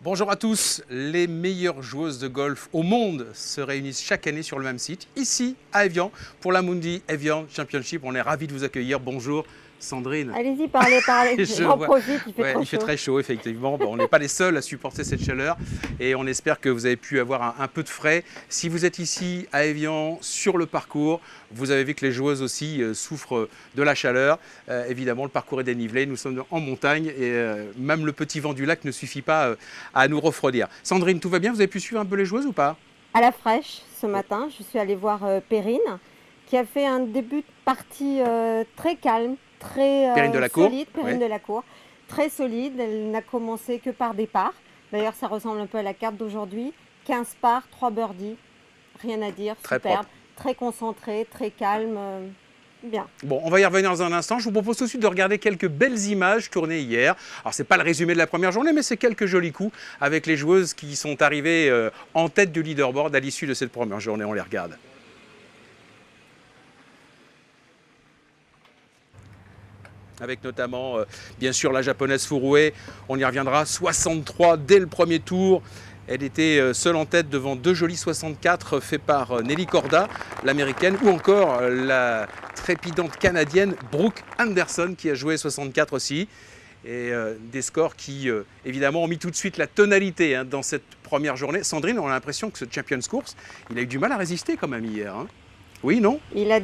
Bonjour à tous, les meilleures joueuses de golf au monde se réunissent chaque année sur le même site, ici à Évian, pour la Mundi Evian Championship. On est ravis de vous accueillir. Bonjour Sandrine. Allez-y, parlez. J'en profite, Il fait très chaud, effectivement. Bon, on n'est pas les seuls à supporter cette chaleur et on espère que vous avez pu avoir un peu de frais. Si vous êtes ici à Évian, sur le parcours, vous avez vu que les joueuses aussi souffrent de la chaleur. Évidemment, le parcours est dénivelé, nous sommes en montagne et même le petit vent du lac ne suffit pas à nous refroidir. Sandrine, tout va bien? Vous avez pu suivre un peu les joueuses ou pas? À la fraîche, ce matin, je suis allée voir Perrine, qui a fait un début de partie très calme, très Perrine Delacour, solide. Perrine Delacour, très solide. Elle n'a commencé que par départ. D'ailleurs, ça ressemble un peu à la carte d'aujourd'hui. 15 parts, 3 birdies, rien à dire, très superbe. Propre. Très concentré, très calme. Bien. Bon, on va y revenir dans un instant. Je vous propose tout de suite de regarder quelques belles images tournées hier. Alors, ce n'est pas le résumé de la première journée, mais c'est quelques jolis coups avec les joueuses qui sont arrivées en tête du leaderboard à l'issue de cette première journée. On les regarde. Avec notamment, bien sûr, la japonaise Furué. On y reviendra, 63 dès le premier tour. Elle était seule en tête devant deux jolis 64 faits par Nelly Korda, l'américaine, ou encore la trépidante canadienne Brooke Anderson qui a joué 64 aussi. Et des scores qui, évidemment, ont mis tout de suite la tonalité dans cette première journée. Sandrine, on a l'impression que ce Champions Course, il a eu du mal à résister quand même hier. Oui, non? Il a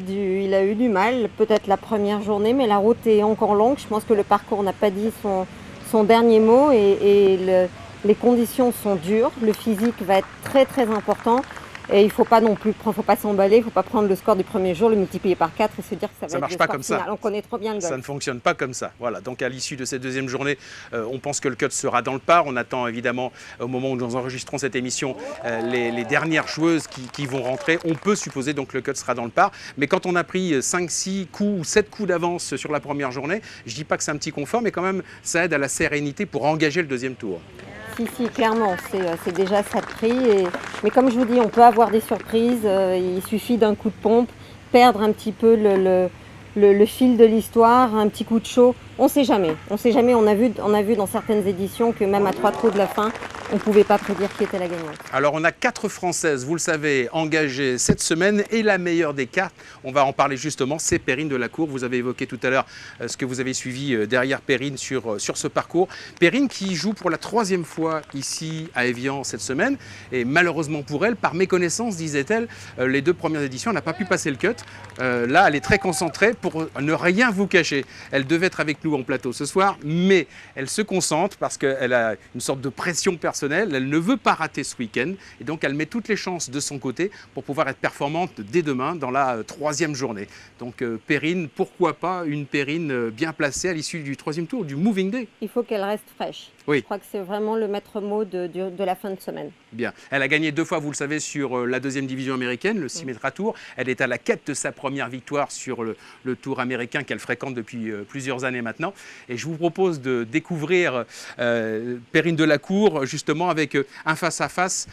eu du mal, peut-être la première journée, mais la route est encore longue. Je pense que le parcours n'a pas dit son dernier mot les conditions sont dures. Le physique va être très très important. Et il ne faut pas non plus, faut pas s'emballer, il ne faut pas prendre le score du premier jour, le multiplier par 4 et se dire que ça va être marche le pas score comme final. ça. On connaît trop bien le golf. Ça ne fonctionne pas comme ça. Voilà. Donc à l'issue de cette deuxième journée, on pense que le cut sera dans le par. On attend évidemment au moment où nous enregistrons cette émission les dernières joueuses qui vont rentrer. On peut supposer donc que le cut sera dans le par. Mais quand on a pris 5, 6 coups ou 7 coups d'avance sur la première journée, je ne dis pas que c'est un petit confort, mais quand même ça aide à la sérénité pour engager le deuxième tour. Si, clairement, c'est déjà ça de prix. Mais comme je vous dis, on peut avoir des surprises. Il suffit d'un coup de pompe, perdre un petit peu le fil de l'histoire, un petit coup de chaud. On ne sait jamais. On a vu dans certaines éditions que même à 3 trous de la fin, on ne pouvait pas prédire qui était la gagnante. Alors on a 4 Françaises, vous le savez, engagées cette semaine et la meilleure des cartes, on va en parler justement, c'est Perrine Delacour. Vous avez évoqué tout à l'heure ce que vous avez suivi derrière Perrine sur ce parcours. Perrine qui joue pour la 3e fois ici à Évian cette semaine et malheureusement pour elle, par méconnaissance, disait-elle, les 2 premières éditions, elle n'a pas pu passer le cut. Là, elle est très concentrée pour ne rien vous cacher. Elle devait être avec nous en plateau ce soir, mais elle se concentre parce qu'elle a une sorte de pression personnelle. Elle ne veut pas rater ce week-end et donc elle met toutes les chances de son côté pour pouvoir être performante dès demain dans la 3e journée. Donc Perrine, pourquoi pas une Perrine bien placée à l'issue du 3e tour, du Moving Day? Il faut qu'elle reste fraîche. Oui. Je crois que c'est vraiment le maître mot de la fin de semaine. Bien. Elle a gagné 2 fois, vous le savez, sur la 2e division américaine, le 6 mètres à tour. Elle est à la quête de sa première victoire sur le tour américain qu'elle fréquente depuis plusieurs années maintenant. Et je vous propose de découvrir Perrine Delacour, justement, avec un face-à-face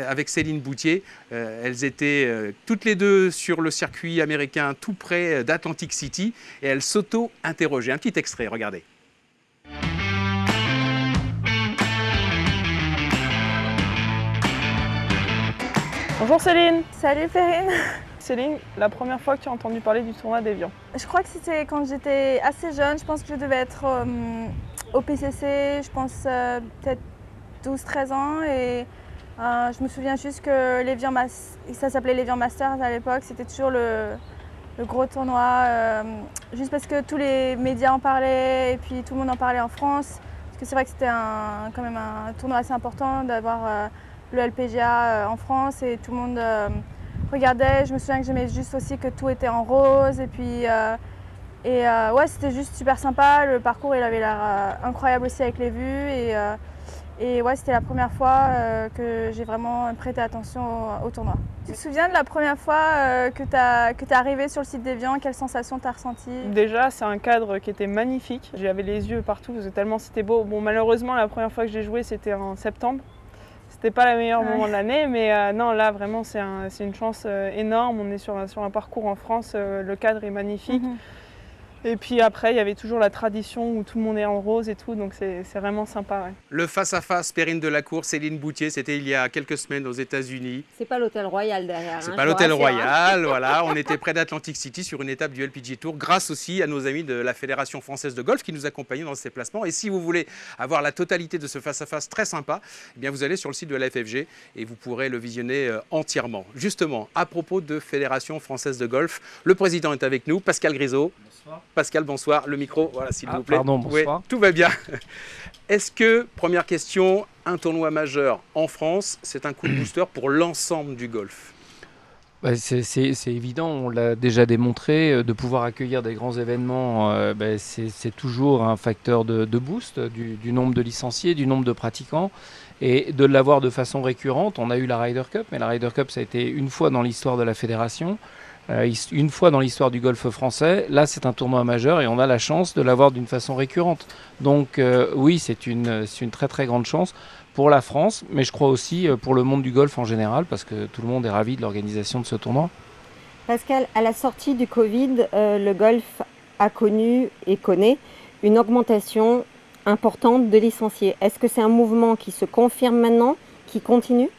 avec Céline Boutier. Elles étaient toutes les deux sur le circuit américain tout près d'Atlantic City et elles s'auto-interrogeaient. Un petit extrait, regardez. Bonjour Céline. Salut Perrine. Céline, la première fois que tu as entendu parler du tournoi d'Évian? Je crois que c'était quand j'étais assez jeune, je pense que je devais être au PCC, je pense peut-être 12-13 ans et je me souviens juste que ça s'appelait l'Évian Masters à l'époque, c'était toujours le gros tournoi, juste parce que tous les médias en parlaient et puis tout le monde en parlait en France, parce que c'est vrai que c'était quand même un tournoi assez important d'avoir le LPGA en France et tout le monde regardait. Je me souviens que j'aimais juste aussi que tout était en rose et puis ouais, c'était juste super sympa. Le parcours il avait l'air incroyable aussi avec les vues et ouais, c'était la première fois que j'ai vraiment prêté attention au tournoi. Tu te souviens de la première fois que tu es arrivé sur le site d'Évian, quelle sensation tu as ressentie? Déjà, c'est un cadre qui était magnifique. J'avais les yeux partout, tellement c'était beau. Bon, malheureusement, la première fois que j'ai joué, c'était en septembre. C'était pas le meilleur moment de l'année, mais non, là vraiment c'est une chance énorme. On est sur un parcours en France, le cadre est magnifique. Et puis après, il y avait toujours la tradition où tout le monde est en rose et tout, donc c'est vraiment sympa. Ouais. Le face-à-face Perrine Delacour, Céline Boutier, c'était il y a quelques semaines aux États-Unis. C'est pas l'hôtel Royal derrière. C'est hein, pas je vous l'hôtel rassure, hein. Royal, voilà. On était près d'Atlantic City sur une étape du LPGA Tour, grâce aussi à nos amis de la Fédération française de golf qui nous accompagnaient dans ces placements. Et si vous voulez avoir la totalité de ce face-à-face très sympa, eh bien vous allez sur le site de la FFG et vous pourrez le visionner entièrement. Justement, à propos de Fédération française de golf, le président est avec nous, Pascal Grisot. Bonsoir. Pascal, bonsoir. Le micro, voilà, s'il vous plaît. Pardon, bonsoir. Oui, tout va bien. Est-ce que, première question, un tournoi majeur en France, c'est un coup de booster pour l'ensemble du golf? C'est évident, on l'a déjà démontré, de pouvoir accueillir des grands événements, c'est toujours un facteur de boost du nombre de licenciés, du nombre de pratiquants, et de l'avoir de façon récurrente. On a eu la Ryder Cup, mais la Ryder Cup, ça a été une fois dans l'histoire de la fédération. Une fois dans l'histoire du golf français. Là, c'est un tournoi majeur et on a la chance de l'avoir d'une façon récurrente. Donc oui, c'est une très très grande chance pour la France, mais je crois aussi pour le monde du golf en général, parce que tout le monde est ravi de l'organisation de ce tournoi. Pascal, à la sortie du Covid, le golf a connu et connaît une augmentation importante de licenciés. Est-ce que c'est un mouvement qui se confirme maintenant, qui continue ?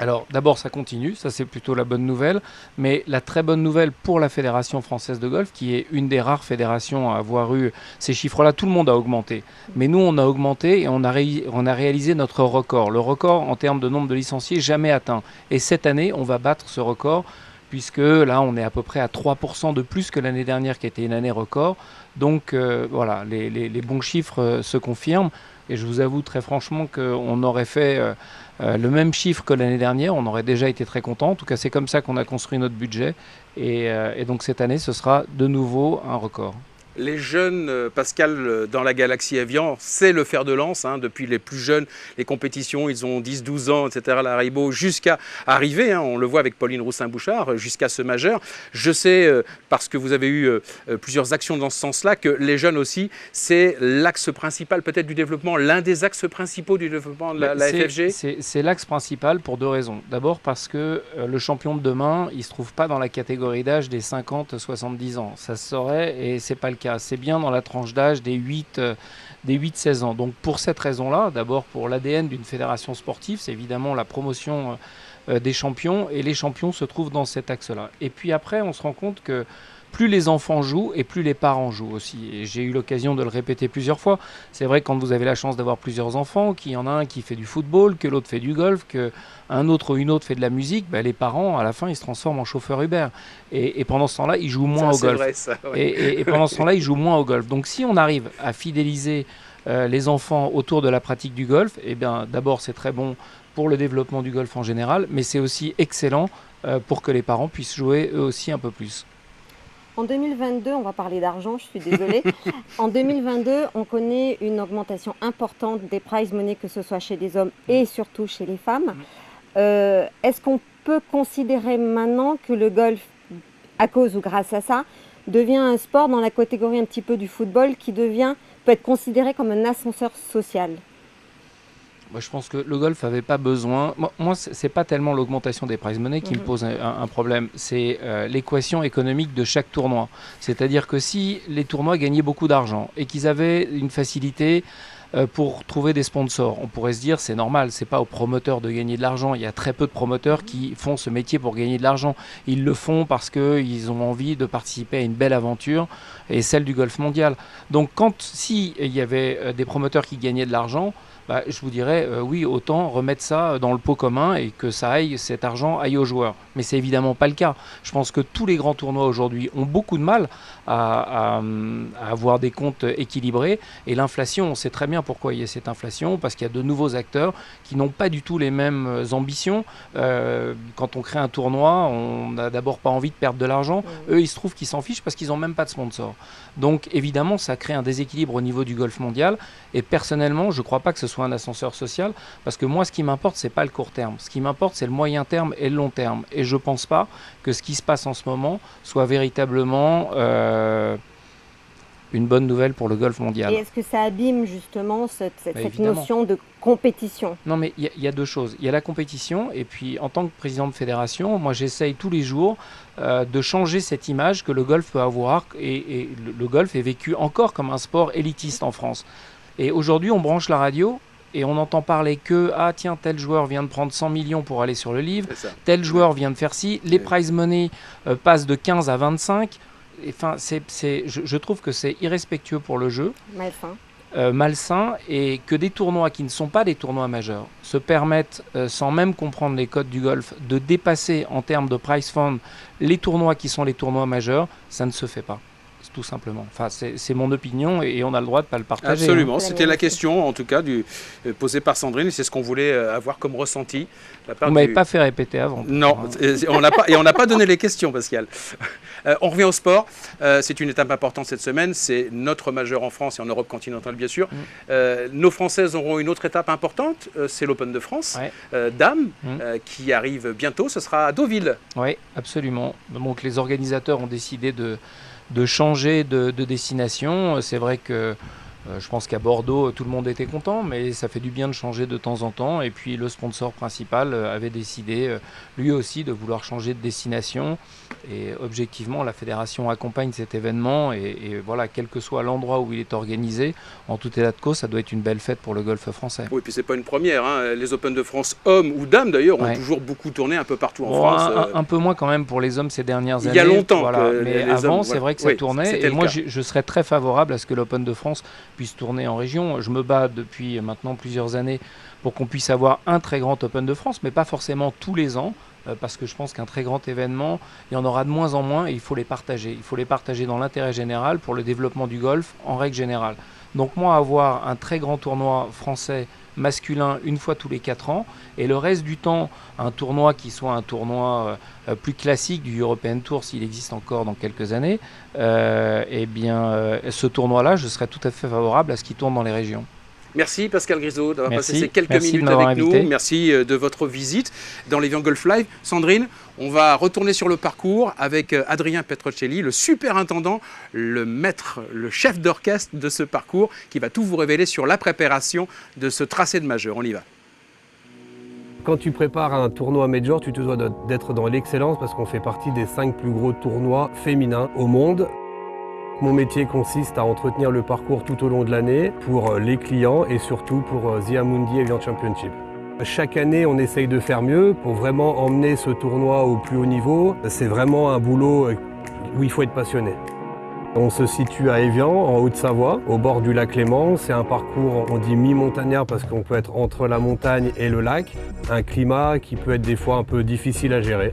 Alors d'abord ça continue, ça c'est plutôt la bonne nouvelle, mais la très bonne nouvelle pour la Fédération française de golf, qui est une des rares fédérations à avoir eu ces chiffres-là, tout le monde a augmenté. Mais nous on a augmenté et on a réalisé notre record. Le record en termes de nombre de licenciés jamais atteint. Et cette année on va battre ce record, puisque là on est à peu près à 3% de plus que l'année dernière qui était une année record. Donc voilà, les bons chiffres se confirment. Et je vous avoue très franchement qu'on aurait fait le même chiffre que l'année dernière, on aurait déjà été très content. En tout cas, c'est comme ça qu'on a construit notre budget. Et donc cette année, ce sera de nouveau un record. Les jeunes, Pascal, dans la galaxie Evian, c'est le fer de lance. Hein, depuis les plus jeunes, les compétitions, ils ont 10, 12 ans, etc. La Raibo, jusqu'à arriver, hein, on le voit avec Pauline Roussin-Bouchard, jusqu'à ce majeur. Je sais, parce que vous avez eu plusieurs actions dans ce sens-là, que les jeunes aussi, c'est l'axe principal peut-être du développement, l'un des axes principaux du développement de la FFG. C'est l'axe principal pour deux raisons. D'abord parce que le champion de demain, il ne se trouve pas dans la catégorie d'âge des 50-70 ans. Ça se saurait et ce n'est pas le cas. C'est bien dans la tranche d'âge des 8-16 ans. Donc pour cette raison-là, d'abord pour l'ADN d'une fédération sportive, c'est évidemment la promotion des champions, et les champions se trouvent dans cet axe-là. Et puis après, on se rend compte que plus les enfants jouent et plus les parents jouent aussi. Et j'ai eu l'occasion de le répéter plusieurs fois. C'est vrai que quand vous avez la chance d'avoir plusieurs enfants, qu'il y en a un qui fait du football, que l'autre fait du golf, qu'un autre ou une autre fait de la musique, les parents, à la fin, ils se transforment en chauffeurs Uber. Et pendant ce temps-là, ils jouent moins au golf. Vrai, ça, ouais. Et pendant ce temps-là, ils jouent moins au golf. Donc si on arrive à fidéliser les enfants autour de la pratique du golf, eh bien d'abord c'est très bon pour le développement du golf en général, mais c'est aussi excellent pour que les parents puissent jouer eux aussi un peu plus. En 2022, on va parler d'argent, je suis désolée. En 2022, on connaît une augmentation importante des prize money, que ce soit chez les hommes et surtout chez les femmes. Est-ce qu'on peut considérer maintenant que le golf, à cause ou grâce à ça, devient un sport dans la catégorie un petit peu du football qui peut être considéré comme un ascenseur social ? Moi, je pense que le golf n'avait pas besoin. Moi, c'est pas tellement l'augmentation des prize money qui me pose un problème. C'est l'équation économique de chaque tournoi. C'est-à-dire que si les tournois gagnaient beaucoup d'argent et qu'ils avaient une facilité pour trouver des sponsors, on pourrait se dire c'est normal, c'est pas aux promoteurs de gagner de l'argent. Il y a très peu de promoteurs qui font ce métier pour gagner de l'argent. Ils le font parce qu'ils ont envie de participer à une belle aventure, et celle du golf mondial. Donc s'il y avait des promoteurs qui gagnaient de l'argent, je vous dirais oui, autant remettre ça dans le pot commun et que cet argent aille aux joueurs. Mais c'est évidemment pas le cas. Je pense que tous les grands tournois aujourd'hui ont beaucoup de mal à avoir des comptes équilibrés. Et l'inflation, on sait très bien pourquoi il y a cette inflation, parce qu'il y a de nouveaux acteurs qui n'ont pas du tout les mêmes ambitions. Quand on crée un tournoi, on n'a d'abord pas envie de perdre de l'argent. Eux, il se trouve qu'ils s'en fichent parce qu'ils n'ont même pas de sponsor. Donc évidemment, ça crée un déséquilibre au niveau du golf mondial. Et personnellement, je ne crois pas que ce soit un ascenseur social, parce que moi, ce qui m'importe, c'est pas le court terme. Ce qui m'importe, c'est le moyen terme et le long terme. Et je pense pas que ce qui se passe en ce moment soit véritablement une bonne nouvelle pour le golf mondial. Et est-ce que ça abîme justement cette Évidemment. notion de compétition? Non, mais il y a deux choses. Il y a la compétition, et puis en tant que président de fédération, moi j'essaye tous les jours de changer cette image que le golf peut avoir, et le golf est vécu encore comme un sport élitiste en France. Et aujourd'hui, on branche la radio, et on entend parler que, ah tiens, tel joueur vient de prendre 100 millions pour aller sur le livre, tel joueur vient de faire ci, les prize money passent de 15 à 25. Enfin, je trouve que c'est irrespectueux pour le jeu. Malsain. Malsain, et que des tournois qui ne sont pas des tournois majeurs se permettent, sans même comprendre les codes du golf, de dépasser en termes de prize fund les tournois qui sont les tournois majeurs, ça ne se fait pas. Tout simplement. Enfin, c'est mon opinion et on a le droit de ne pas le partager. Absolument, Hein. c'était la question en tout cas posée par Sandrine, et c'est ce qu'on voulait avoir comme ressenti. Vous ne m'avez pas fait répéter avant. Non, on n'a pas donné les questions, Pascal. On revient au sport. C'est une étape importante cette semaine. C'est notre majeur en France et en Europe continentale, bien sûr. Nos Françaises auront une autre étape importante. C'est l'Open de France, dames, qui arrive bientôt. Ce sera à Deauville. Oui, absolument. Donc les organisateurs ont décidé de changer de destination. C'est vrai que je pense qu'à Bordeaux, tout le monde était content, mais ça fait du bien de changer de temps en temps. Et puis le sponsor principal avait décidé, lui aussi, de vouloir changer de destination. Et objectivement, la fédération accompagne cet événement. Et voilà, quel que soit l'endroit où il est organisé, en tout état de cause, ça doit être une belle fête pour le golf français. Oui, et puis c'est pas une première. Hein. Les Open de France, hommes ou dames d'ailleurs, ont toujours beaucoup tourné un peu partout en France. Un peu moins quand même pour les hommes ces dernières années. Il y a longtemps. Voilà. Mais les avant, hommes, c'est vrai que ça tournait. Et moi, je serais très favorable à ce que l'Open de France puisse tourner en région. Je me bats depuis maintenant plusieurs années pour qu'on puisse avoir un très grand Open de France, mais pas forcément tous les ans, parce que je pense qu'un très grand événement, il y en aura de moins en moins et il faut les partager. Il faut les partager dans l'intérêt général pour le développement du golf en règle générale. Donc moi, avoir un très grand tournoi français masculin une fois tous les 4 ans, et le reste du temps, un tournoi qui soit un tournoi plus classique du European Tour, s'il existe encore dans quelques années, ce tournoi-là, je serais tout à fait favorable à ce qu'il tourne dans les régions. Merci Pascal Grisot d'avoir passé ces quelques minutes avec nous. Merci de votre visite dans l'Evian Golf Live. Sandrine, on va retourner sur le parcours avec Adrien Petrocelli, le superintendant, le maître, le chef d'orchestre de ce parcours, qui va tout vous révéler sur la préparation de ce tracé de majeur. On y va. Quand tu prépares un tournoi major, tu te dois d'être dans l'excellence parce qu'on fait partie des 5 plus gros tournois féminins au monde. Mon métier consiste à entretenir le parcours tout au long de l'année pour les clients et surtout pour The Amundi Evian Championship. Chaque année, on essaye de faire mieux pour vraiment emmener ce tournoi au plus haut niveau. C'est vraiment un boulot où il faut être passionné. On se situe à Evian, en Haute-Savoie, au bord du lac Léman. C'est un parcours, on dit mi-montagnard parce qu'on peut être entre la montagne et le lac. Un climat qui peut être des fois un peu difficile à gérer.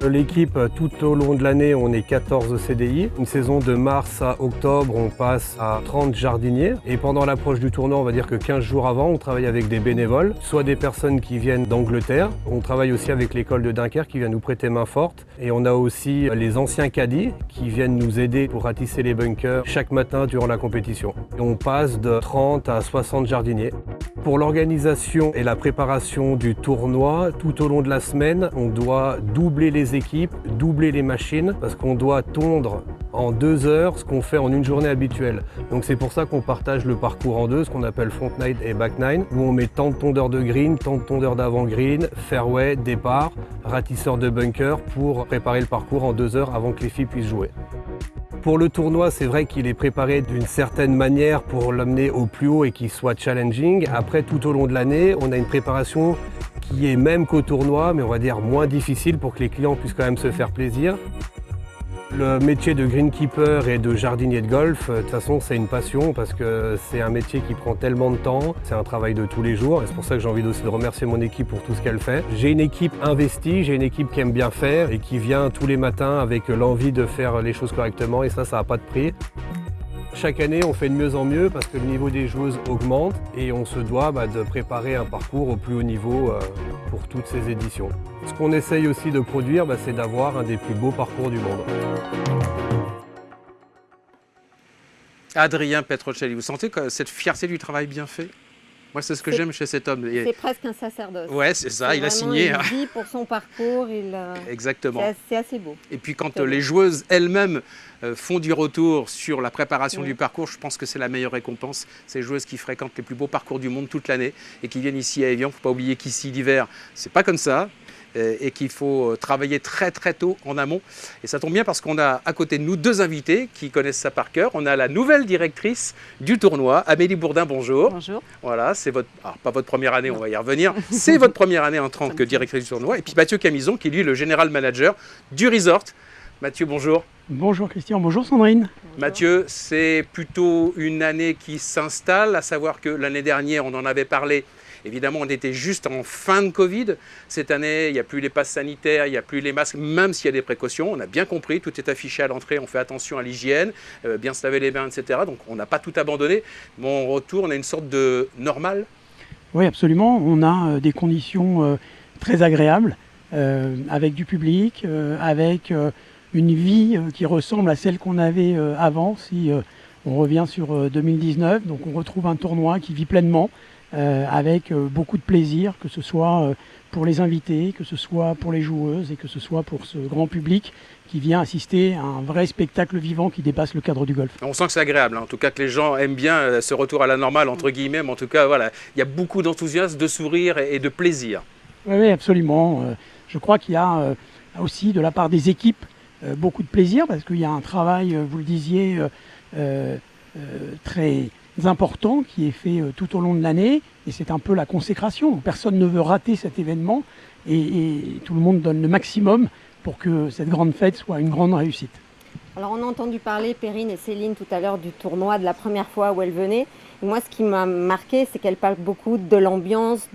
L'équipe, tout au long de l'année, on est 14 CDI. Une saison de mars à octobre, on passe à 30 jardiniers. Et pendant l'approche du tournoi, on va dire que 15 jours avant, on travaille avec des bénévoles, soit des personnes qui viennent d'Angleterre. On travaille aussi avec l'école de Dunkerque qui vient nous prêter main forte. Et on a aussi les anciens caddies qui viennent nous aider pour ratisser les bunkers chaque matin durant la compétition. Et on passe de 30 à 60 jardiniers. Pour l'organisation et la préparation du tournoi, tout au long de la semaine, on doit doubler les équipes, doubler les machines, parce qu'on doit tondre en 2 heures ce qu'on fait en une journée habituelle. Donc c'est pour ça qu'on partage le parcours en deux, ce qu'on appelle front nine et back nine, où on met tant de tondeurs de green, tant de tondeurs d'avant green, fairway, départ, ratisseur de bunker, pour préparer le parcours en 2 heures avant que les filles puissent jouer. Pour le tournoi, c'est vrai qu'il est préparé d'une certaine manière pour l'amener au plus haut et qu'il soit challenging. Après, tout au long de l'année, on a une préparation qui est même qu'au tournoi, mais on va dire moins difficile pour que les clients puissent quand même se faire plaisir. Le métier de greenkeeper et de jardinier de golf, de toute façon, c'est une passion parce que c'est un métier qui prend tellement de temps. C'est un travail de tous les jours et c'est pour ça que j'ai envie aussi de remercier mon équipe pour tout ce qu'elle fait. J'ai une équipe investie, j'ai une équipe qui aime bien faire et qui vient tous les matins avec l'envie de faire les choses correctement et ça n'a pas de prix. Chaque année, on fait de mieux en mieux parce que le niveau des joueuses augmente et on se doit de préparer un parcours au plus haut niveau pour toutes ces éditions. Ce qu'on essaye aussi de produire, c'est d'avoir un des plus beaux parcours du monde. Adrien Petrocelli, vous sentez que cette fierté du travail bien fait ? Moi, c'est ce que j'aime chez cet homme. C'est presque un sacerdoce. Ouais, c'est ça, il a vraiment, signé. Il vit pour son parcours. Exactement. C'est assez beau. Et puis quand les joueuses elles-mêmes font du retour sur la préparation du parcours, je pense que c'est la meilleure récompense. Ces joueuses qui fréquentent les plus beaux parcours du monde toute l'année et qui viennent ici à Évian. Il ne faut pas oublier qu'ici, l'hiver, c'est pas comme ça. Et qu'il faut travailler très très tôt en amont. Et ça tombe bien parce qu'on a à côté de nous 2 invités qui connaissent ça par cœur. On a la nouvelle directrice du tournoi, Amélie Bourdin, bonjour. Bonjour. Voilà, c'est votre, alors pas votre première année, on va y revenir, c'est votre première année en tant que directrice du tournoi. Et puis Mathieu Camison qui est lui le général manager du resort. Mathieu, bonjour. Bonjour Christian, bonjour Sandrine. Mathieu, c'est plutôt une année qui s'installe, à savoir que l'année dernière, on en avait parlé. Évidemment, on était juste en fin de Covid. Cette année, il n'y a plus les passes sanitaires, il n'y a plus les masques, même s'il y a des précautions. On a bien compris, tout est affiché à l'entrée, on fait attention à l'hygiène, bien se laver les mains, etc. Donc on n'a pas tout abandonné. Mais on retourne à une sorte de normal. Oui, absolument. On a des conditions très agréables, avec du public, avec une vie qui ressemble à celle qu'on avait avant. Si on revient sur 2019, donc on retrouve un tournoi qui vit pleinement. Avec beaucoup de plaisir, que ce soit pour les invités, que ce soit pour les joueuses et que ce soit pour ce grand public qui vient assister à un vrai spectacle vivant qui dépasse le cadre du golf. On sent que c'est agréable, hein. En tout cas que les gens aiment bien ce retour à la normale, entre guillemets, mais en tout cas, voilà, il y a beaucoup d'enthousiasme, de sourire et de plaisir. Oui, absolument. Je crois qu'il y a aussi de la part des équipes beaucoup de plaisir parce qu'il y a un travail, vous le disiez, très important qui est fait tout au long de l'année et c'est un peu la consécration. Donc, personne ne veut rater cet événement et tout le monde donne le maximum pour que cette grande fête soit une grande réussite. Alors on a entendu parler, Perrine et Céline, tout à l'heure du tournoi, de la première fois où elles venaient. Et moi, ce qui m'a marqué, c'est qu'elles parlent beaucoup de l'ambiance,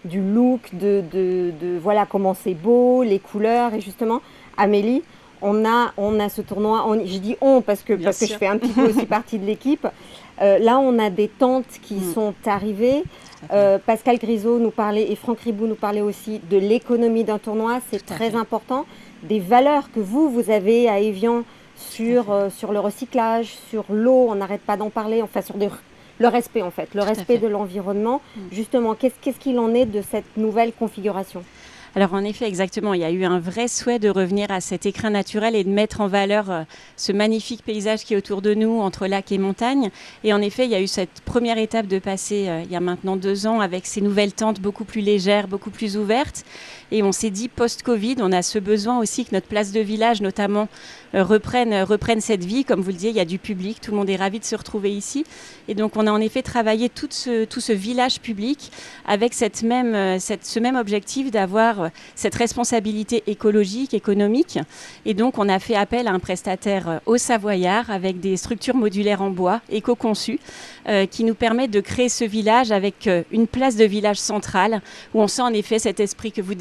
du look, de voilà comment c'est beau, les couleurs. Et justement, Amélie, on a ce tournoi, je dis on parce que je fais un petit peu aussi partie de l'équipe. Là, on a des tentes qui sont arrivées. Pascal Grisot nous parlait et Franck Ribou nous parlait aussi de l'économie d'un tournoi. C'est très important. Des valeurs que vous avez à Évian sur le recyclage, sur l'eau, on n'arrête pas d'en parler, enfin sur le respect en fait, le respect de l'environnement. Justement, qu'est-ce qu'il en est de cette nouvelle configuration ? Alors en effet, exactement, il y a eu un vrai souhait de revenir à cet écrin naturel et de mettre en valeur ce magnifique paysage qui est autour de nous, entre lac et montagne. Et en effet, il y a eu cette première étape de passer, il y a maintenant 2 ans, avec ces nouvelles tentes beaucoup plus légères, beaucoup plus ouvertes. Et on s'est dit, post-Covid, on a ce besoin aussi que notre place de village, notamment, reprenne cette vie. Comme vous le disiez, il y a du public, tout le monde est ravi de se retrouver ici. Et donc, on a en effet travaillé tout ce village public avec ce même objectif d'avoir cette responsabilité écologique, économique. Et donc, on a fait appel à un prestataire au Savoyard avec des structures modulaires en bois, éco-conçues, qui nous permettent de créer ce village avec une place de village centrale où on sent en effet cet esprit que vous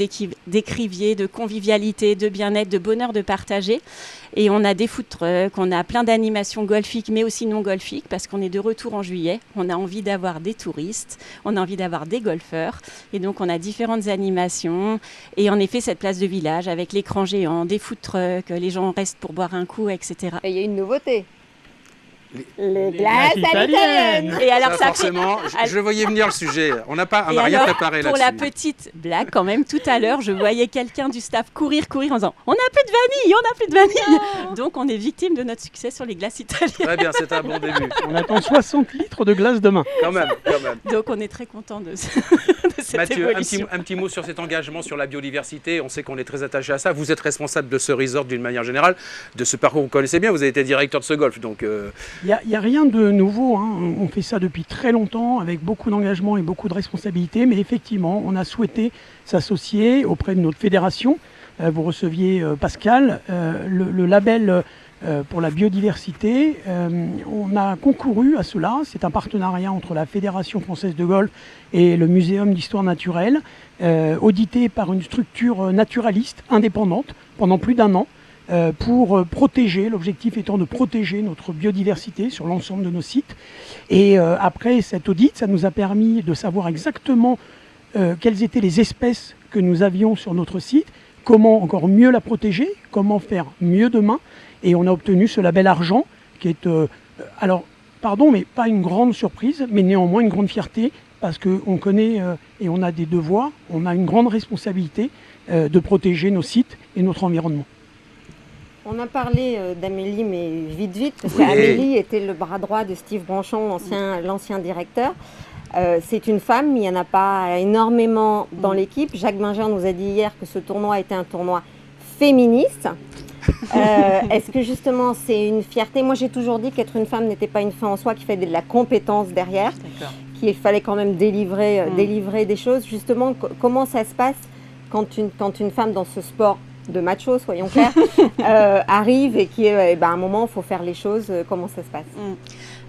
décriviez de convivialité, de bien-être, de bonheur de partager. Et on a des food trucks, on a plein d'animations golfiques, mais aussi non golfiques, parce qu'on est de retour en juillet. On a envie d'avoir des touristes, on a envie d'avoir des golfeurs. Et donc, on a différentes animations. Et en effet, cette place de village avec l'écran géant, des food trucks, les gens restent pour boire un coup, etc. Et il y a une nouveauté. Les glaces à l'italienne. Et alors ça forcément, je voyais venir le sujet. On n'a rien préparé là-dessus. Pour la petite blague, quand même, tout à l'heure, je voyais quelqu'un du staff courir en disant « On n'a plus de vanille !» Donc, on est victime de notre succès sur les glaces italiennes. Très bien, c'est un bon début. On attend 60 litres de glace demain. Quand même. Donc, on est très content de cette Mathieu, évolution. un petit mot sur cet engagement sur la biodiversité. On sait qu'on est très attaché à ça. Vous êtes responsable de ce resort d'une manière générale, de ce parcours que vous connaissez bien. Vous avez été directeur de ce golf, donc... Il n'y a rien de nouveau, hein. On fait ça depuis très longtemps avec beaucoup d'engagement et beaucoup de responsabilités, mais effectivement, on a souhaité s'associer auprès de notre fédération. Vous receviez, Pascal, le label pour la biodiversité. On a concouru à cela. C'est un partenariat entre la Fédération française de golf et le Muséum d'histoire naturelle, audité par une structure naturaliste indépendante pendant plus d'1 an. Pour protéger, l'objectif étant de protéger notre biodiversité sur l'ensemble de nos sites. Et après cet audit, ça nous a permis de savoir exactement quelles étaient les espèces que nous avions sur notre site, comment encore mieux la protéger, comment faire mieux demain. Et on a obtenu ce label argent qui est, alors, pardon, mais pas une grande surprise, mais néanmoins une grande fierté parce qu'on connaît et on a des devoirs, on a une grande responsabilité de protéger nos sites et notre environnement. On a parlé d'Amélie, mais vite, parce Oui. qu'Amélie était le bras droit de Steve Branchon, l'ancien directeur. C'est une femme, il n'y en a pas énormément dans l'équipe. Jacques Binger nous a dit hier que ce tournoi était un tournoi féministe. Est-ce que justement c'est une fierté? Moi j'ai toujours dit qu'être une femme n'était pas une fin en soi, qu'il fallait de la compétence derrière, qu'il fallait quand même délivrer des choses. Justement, comment ça se passe quand une femme dans ce sport de macho, soyons clairs, arrive et qu'à un moment il faut faire les choses, comment ça se passe?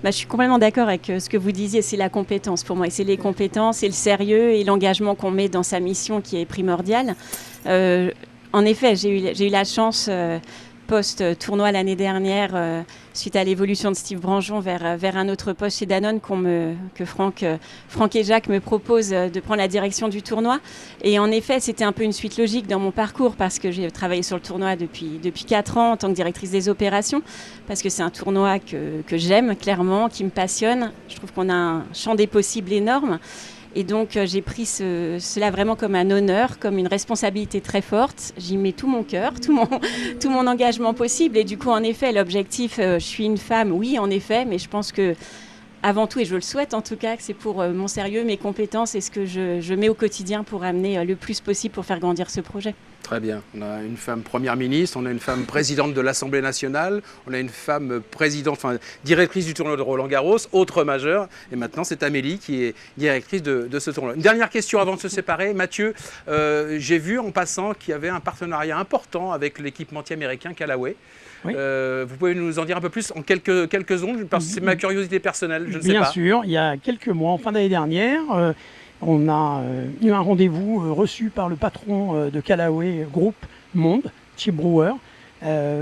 Je suis complètement d'accord avec ce que vous disiez, c'est la compétence pour moi. Et c'est les compétences et le sérieux et l'engagement qu'on met dans sa mission qui est primordial. En effet, j'ai eu la chance, post-tournoi l'année dernière, suite à l'évolution de Steve Branchon vers un autre poste chez Danone, que Franck et Jacques me proposent de prendre la direction du tournoi. Et en effet, c'était un peu une suite logique dans mon parcours parce que j'ai travaillé sur le tournoi depuis 4 ans en tant que directrice des opérations, parce que c'est un tournoi que j'aime clairement, qui me passionne. Je trouve qu'on a un champ des possibles énorme. Et donc, j'ai pris cela vraiment comme un honneur, comme une responsabilité très forte. J'y mets tout mon cœur, tout mon engagement possible. Et du coup, en effet, l'objectif, je suis une femme, oui, en effet, mais je pense que, avant tout, et je le souhaite en tout cas, que c'est pour mon sérieux, mes compétences et ce que je mets au quotidien pour amener le plus possible pour faire grandir ce projet. Très bien. On a une femme première ministre, on a une femme présidente de l'Assemblée nationale, on a une femme directrice du tournoi de Roland-Garros, autre majeure. Et maintenant, c'est Amélie qui est directrice de ce tournoi. Une dernière question avant de se séparer. Mathieu, j'ai vu en passant qu'il y avait un partenariat important avec l'équipementier américain Callaway. Oui. Vous pouvez nous en dire un peu plus en quelques secondes, parce que c'est ma curiosité personnelle, je ne sais pas. Bien sûr, il y a quelques mois, en fin d'année dernière, on a eu un rendez-vous reçu par le patron de Callaway Group Monde, Chip Brewer.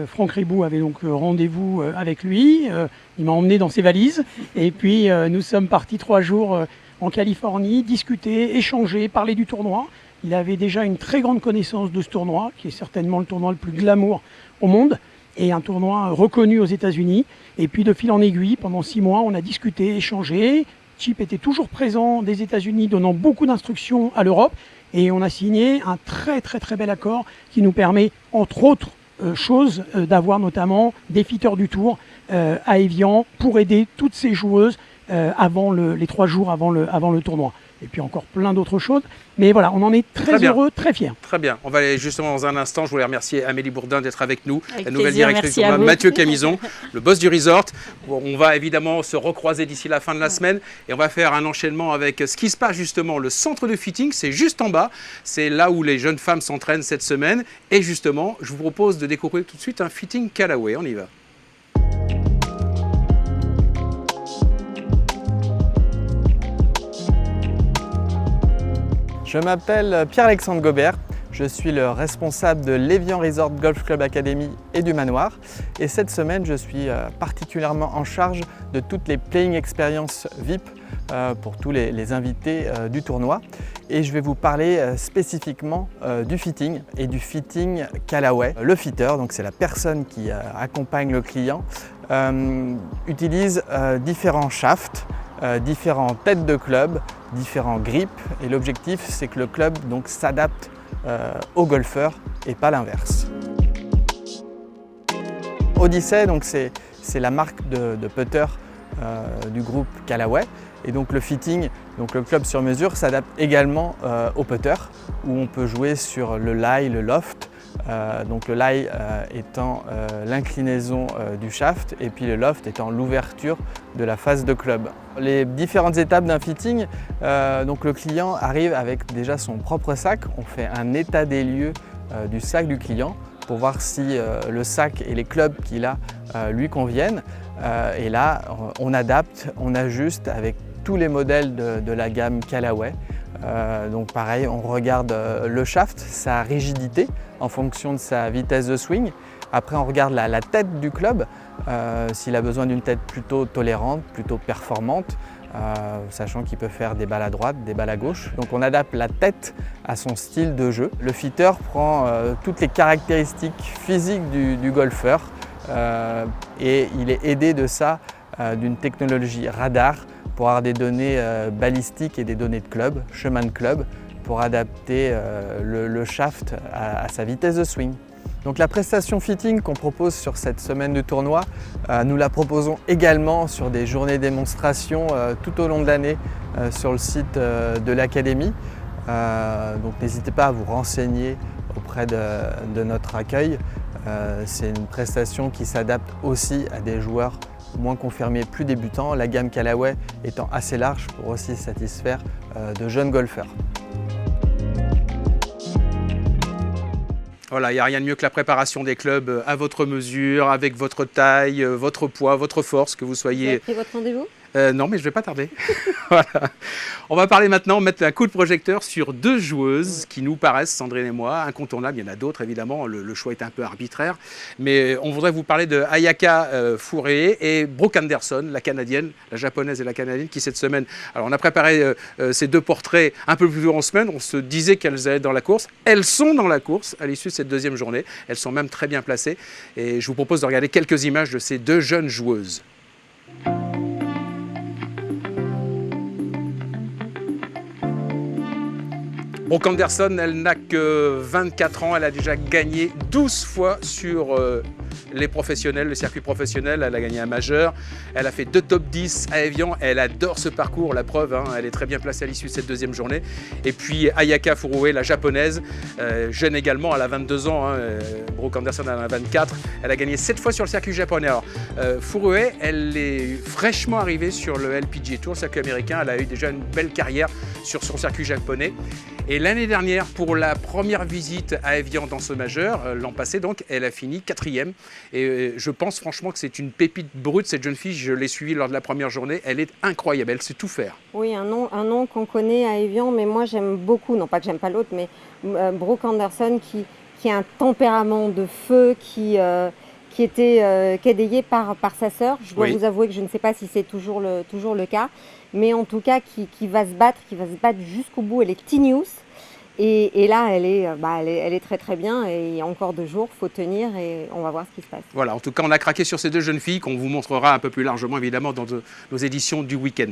Franck Ribou avait donc rendez-vous avec lui. Il m'a emmené dans ses valises. Et puis nous sommes partis 3 jours en Californie, discuter, échanger, parler du tournoi. Il avait déjà une très grande connaissance de ce tournoi, qui est certainement le tournoi le plus glamour au monde, et un tournoi reconnu aux États-Unis. Et puis de fil en aiguille, pendant 6 mois, on a discuté, échangé. Chip était toujours présent des États-Unis, donnant beaucoup d'instructions à l'Europe. Et on a signé un très bel accord qui nous permet, entre autres choses, d'avoir notamment des fitteurs du Tour à Évian pour aider toutes ces joueuses avant les 3 jours avant le tournoi. Et puis encore plein d'autres choses. Mais voilà, on en est très heureux, très fiers. Très bien. On va aller justement dans un instant. Je voulais remercier Amélie Bourdin d'être avec nous, Avec la nouvelle plaisir, directrice merci à vous. Mathieu Camison, le boss du resort. On va évidemment se recroiser d'ici la fin de la semaine et on va faire un enchaînement avec ce qui se passe justement. Le centre de fitting, c'est juste en bas. C'est là où les jeunes femmes s'entraînent cette semaine. Et justement, je vous propose de découvrir tout de suite un fitting Callaway. On y va. Je m'appelle Pierre-Alexandre Gobert, je suis le responsable de l'Évian Resort Golf Club Academy et du Manoir. Et cette semaine, je suis particulièrement en charge de toutes les playing experiences VIP pour tous les invités du tournoi. Et je vais vous parler spécifiquement du fitting et du fitting Callaway. Le fitter, donc c'est la personne qui accompagne le client, utilise différents shafts, différentes têtes de club, différents grips, et l'objectif c'est que le club s'adapte au golfeur et pas l'inverse. Odyssey, c'est la marque de putter du groupe Callaway, et donc le fitting, donc le club sur mesure, s'adapte également au putter, où on peut jouer sur le lie, le loft. Donc le lie étant l'inclinaison du shaft et puis le loft étant l'ouverture de la face de club. Les différentes étapes d'un fitting, donc le client arrive avec déjà son propre sac. On fait un état des lieux du sac du client pour voir si le sac et les clubs qu'il a lui conviennent. Et là, on adapte, on ajuste avec tous les modèles de la gamme Callaway. Donc pareil, on regarde le shaft, sa rigidité en fonction de sa vitesse de swing. Après, on regarde la tête du club, s'il a besoin d'une tête plutôt tolérante, plutôt performante, sachant qu'il peut faire des balles à droite, des balles à gauche. Donc on adapte la tête à son style de jeu. Le fitter prend toutes les caractéristiques physiques du golfeur et il est aidé de ça d'une technologie radar pour avoir des données balistiques et des données de club, chemin de club, pour adapter le shaft à sa vitesse de swing. Donc la prestation fitting qu'on propose sur cette semaine de tournoi, nous la proposons également sur des journées démonstration tout au long de l'année sur le site de l'académie. Donc n'hésitez pas à vous renseigner auprès de notre accueil. C'est une prestation qui s'adapte aussi à des joueurs moins confirmés, plus débutants, la gamme Callaway étant assez large pour aussi satisfaire de jeunes golfeurs. Voilà, il n'y a rien de mieux que la préparation des clubs à votre mesure, avec votre taille, votre poids, votre force, que vous soyez... Vous avez pris votre rendez-vous ? Non, mais je ne vais pas tarder. Voilà. On va parler maintenant, mettre un coup de projecteur sur deux joueuses qui nous paraissent, Sandrine et moi, incontournables. Il y en a d'autres, évidemment. Le choix est un peu arbitraire. Mais on voudrait vous parler de Ayaka Furue et Brooke Anderson, la Canadienne, la Japonaise et la Canadienne, qui cette semaine... Alors, on a préparé ces deux portraits un peu plus tôt en semaine. On se disait qu'elles allaient être dans la course. Elles sont dans la course à l'issue de cette deuxième journée. Elles sont même très bien placées. Et je vous propose de regarder quelques images de ces deux jeunes joueuses. Brooke Anderson, elle n'a que 24 ans, elle a déjà gagné 12 fois sur les professionnels, le circuit professionnel, elle a gagné un majeur, elle a fait 2 top 10 à Evian, elle adore ce parcours, la preuve, hein, elle est très bien placée à l'issue de cette deuxième journée. Et puis Ayaka Furue, la japonaise, jeune également, elle a 22 ans, hein, Brooke Anderson elle en a 24, elle a gagné 7 fois sur le circuit japonais. Alors Furue, elle est fraîchement arrivée sur le LPGA Tour, le circuit américain, elle a eu déjà une belle carrière sur son circuit japonais. Et l'année dernière, pour la première visite à Evian dans ce majeur, l'an passé donc, elle a fini 4e. Et je pense franchement que c'est une pépite brute, cette jeune fille. Je l'ai suivie lors de la première journée. Elle est incroyable, elle sait tout faire. Oui, un nom qu'on connaît à Evian, mais moi j'aime beaucoup, non pas que j'aime pas l'autre, mais Brooke Anderson qui a un tempérament de feu, qui était quédayé par sa sœur. Je dois vous avouer que je ne sais pas si c'est toujours le cas, mais en tout cas qui va se battre jusqu'au bout. Elle est tigneuse. Et là, elle est très très bien et il y a encore 2 jours, il faut tenir et on va voir ce qui se passe. Voilà, en tout cas, on a craqué sur ces deux jeunes filles qu'on vous montrera un peu plus largement évidemment dans nos éditions du week-end.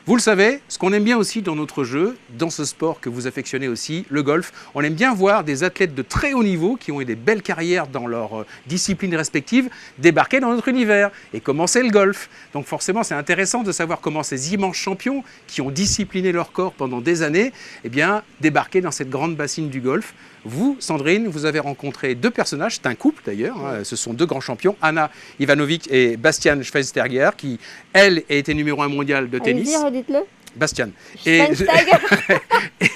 Vous le savez, ce qu'on aime bien aussi dans notre jeu, dans ce sport que vous affectionnez aussi, le golf, on aime bien voir des athlètes de très haut niveau qui ont eu des belles carrières dans leurs disciplines respectives débarquer dans notre univers et commencer le golf. Donc forcément, c'est intéressant de savoir comment ces immenses champions qui ont discipliné leur corps pendant des années, eh bien, débarquer dans cette grande bassine du golf. Vous, Sandrine, vous avez rencontré 2 personnages, c'est un couple d'ailleurs, hein, ce sont 2 grands champions, Anna Ivanovic et Bastian Schweinsteiger, qui, elle, a été numéro 1 mondial de tennis. Allez-y, redites-le. Bastian. Schweinsteiger.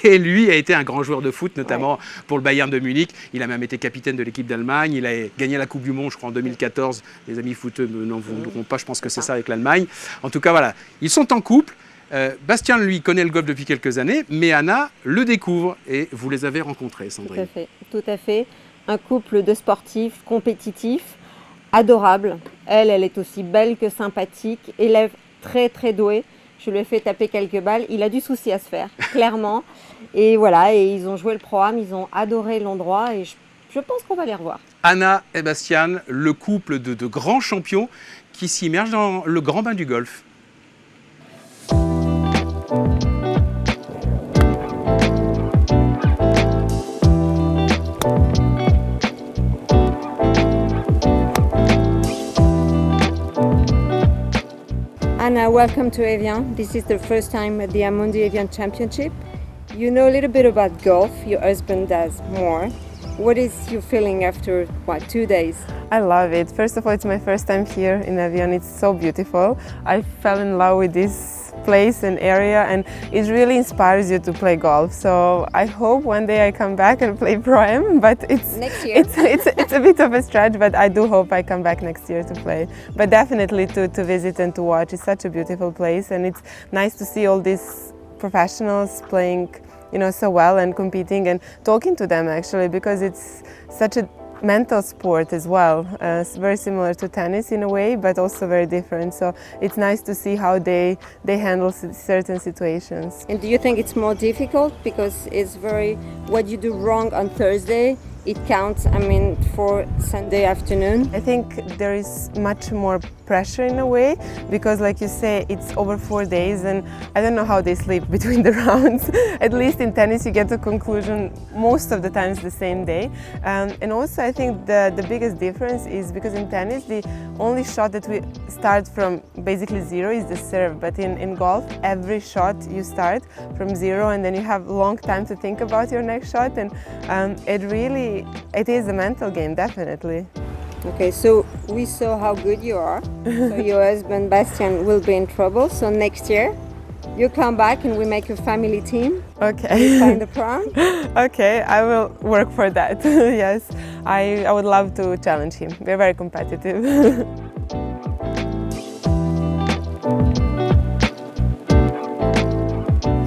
Et lui a été un grand joueur de foot, notamment pour le Bayern de Munich. Il a même été capitaine de l'équipe d'Allemagne. Il a gagné la Coupe du Monde, je crois, en 2014. Les amis footeux n'en voudront pas, je pense que c'est ça avec l'Allemagne. En tout cas, voilà, ils sont en couple. Bastien, lui, connaît le golf depuis quelques années, mais Anna le découvre et vous les avez rencontrés, Sandrine. Tout à fait. Un couple de sportifs, compétitifs, adorables. Elle est aussi belle que sympathique, élève très très douée. Je lui ai fait taper quelques balles. Il a du souci à se faire, clairement. Et voilà, et ils ont joué le programme, ils ont adoré l'endroit et je pense qu'on va les revoir. Anna et Bastian, le couple de grands champions qui s'immergent dans le grand bain du golf. Anna, welcome to Evian. This is the first time at the Amundi Evian Championship. You know a little bit about golf. Your husband does more. What is your feeling after, 2 days? I love it. First of all, it's my first time here in Evian. It's so beautiful. I fell in love with this place and area, and it really inspires you to play golf. So I hope one day I come back and play Pro-Am, but next year. It's a bit of a stretch, but I do hope I come back next year to play. But definitely to visit and to watch. It's such a beautiful place, and it's nice to see all these professionals playing, so well and competing and talking to them actually, because it's such a mental sport as well. It's very similar to tennis in a way, but also very different. So it's nice to see how they handle certain situations. And do you think it's more difficult because it's what you do wrong on Thursday, it counts, I mean, for Sunday afternoon? I think there is much more pressure in a way because, like you say, it's over 4 days and I don't know how they sleep between the rounds. At least in tennis you get to conclusion most of the times the same day. And also I think the biggest difference is because in tennis the only shot that we start from basically zero is the serve, but in golf every shot you start from zero and then you have a long time to think about your next shot, and it is a mental game, definitely. Okay, so we saw how good you are. So your husband Bastien will be in trouble. So next year, you come back and we make a family team. Okay. Find the prom. Okay, I will work for that. Yes, I would love to challenge him. We're very competitive.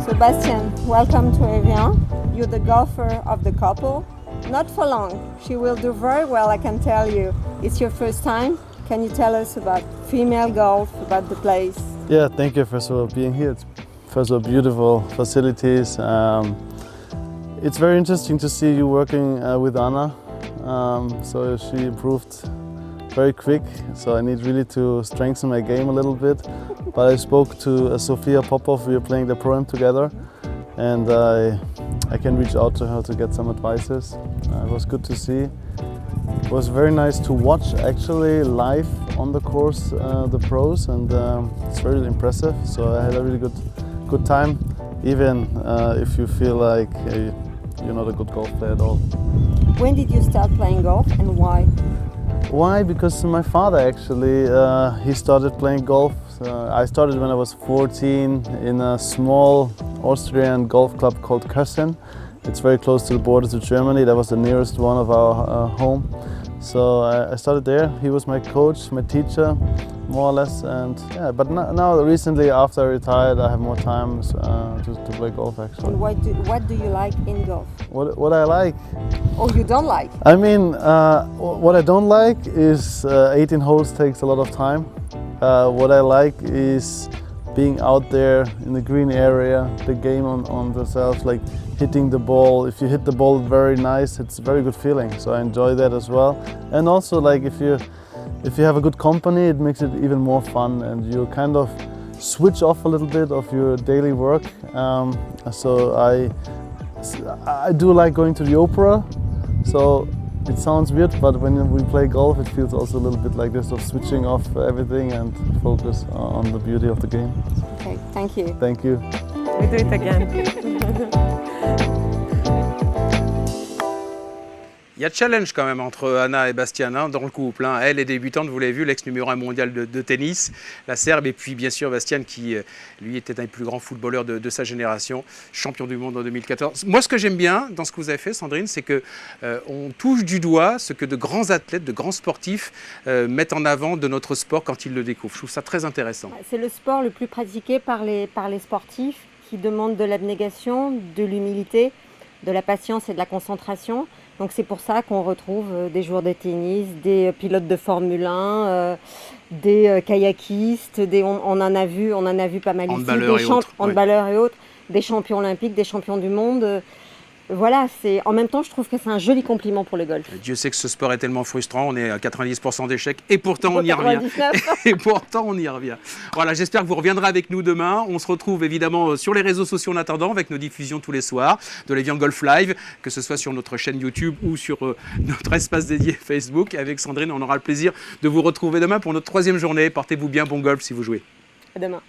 So Bastien, welcome to Evian. You're the golfer of the couple. Not for long. She will do very well, I can tell you. It's your first time. Can you tell us about female golf, about the place? Yeah, thank you first of all being here. It's first of all beautiful facilities. It's very interesting to see you working with Anna. So she improved very quick. So I need really to strengthen my game a little bit. But I spoke to Sofia Popov. We were playing the Pro-Am together, and I can reach out to her to get some advices. It was good to see. It was very nice to watch actually live on the course the pros, and it's very impressive. So I had a really good time, even if you feel like you're not a good golf player at all. When did you start playing golf and why? Why? Because my father actually, he started playing golf. I started when I was 14 in a small Austrian golf club called Kössen. It's very close to the border to Germany. That was the nearest one of our home. So I started there. He was my coach, my teacher, more or less. And yeah, but now recently, after I retired, I have more time to play golf actually. And what do you like in golf? What I like? Or you don't like? I mean, what I don't like is 18 holes takes a lot of time. What I like is being out there in the green area, the game on themselves, like hitting the ball. If you hit the ball very nice, it's a very good feeling. So I enjoy that as well. And also, like if you have a good company, it makes it even more fun, and you kind of switch off a little bit of your daily work. So I do like going to the opera. So it sounds weird, but when we play golf, it feels also a little bit like this, of switching off everything and focus on the beauty of the game. Okay, thank you. Thank you. We do it again. Il y a challenge quand même entre Anna et Bastien dans le couple. Elle est débutante, vous l'avez vu, l'ex-numéro 1 mondial de tennis, la Serbe, et puis bien sûr Bastien qui, lui, était un des plus grands footballeurs de sa génération, champion du monde en 2014. Moi, ce que j'aime bien dans ce que vous avez fait, Sandrine, c'est qu'on touche du doigt ce que de grands athlètes, de grands sportifs mettent en avant de notre sport quand ils le découvrent. Je trouve ça très intéressant. C'est le sport le plus pratiqué par les sportifs qui demandent de l'abnégation, de l'humilité, de la patience et de la concentration. Donc c'est pour ça qu'on retrouve des joueurs de tennis, des pilotes de Formule 1, des kayakistes, on en a vu pas mal ici, handballeurs et autres, des champions olympiques, des champions du monde. Voilà, en même temps, je trouve que c'est un joli compliment pour le golf. Dieu sait que ce sport est tellement frustrant, on est à 90% d'échecs et pourtant on y revient. Et pourtant on y revient. Voilà, j'espère que vous reviendrez avec nous demain. On se retrouve évidemment sur les réseaux sociaux en attendant avec nos diffusions tous les soirs de l'Evian Golf Live, que ce soit sur notre chaîne YouTube ou sur notre espace dédié Facebook. Avec Sandrine, on aura le plaisir de vous retrouver demain pour notre 3e journée. Portez-vous bien, bon golf si vous jouez. À demain.